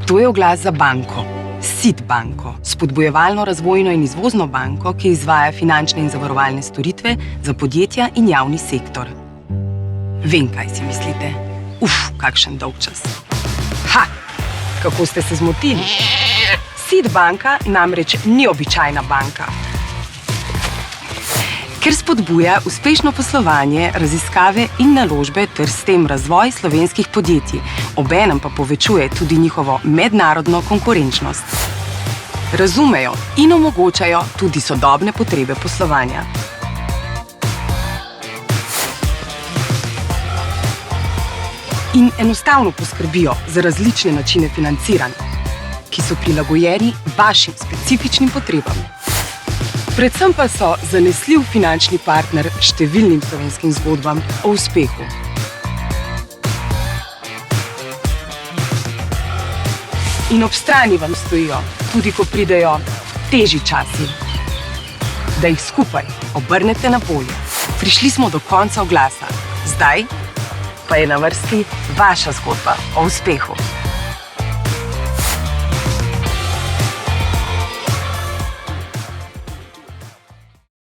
To je oglas za banko, SID banko, spodbujevalno, razvojno in izvozno banko, ki izvaja finančne in zavarovalne storitve za podjetja in javni sektor. Vem, kaj si mislite. Kakšen dolg čas. Kako ste se zmotili? SID banka namreč ni običajna banka. Ker spodbuja uspešno poslovanje, raziskave in naložbe ter s tem razvoj slovenskih podjetij, obenem pa povečuje tudi njihovo mednarodno konkurenčnost. Razumejo in omogočajo tudi sodobne potrebe poslovanja. In enostavno poskrbijo za različne načine financiranja, ki so prilagojeni vašim specifičnim potrebam. Predvsem pa so zanesljiv finančni partner številnim slovenskim zgodbam o uspehu. In ob strani vam stojijo, tudi ko pridejo težji časi, da jih skupaj obrnete na bolje. Prišli smo do konca oglasa. Zdaj pa je na vrsti vaša zgodba o uspehu.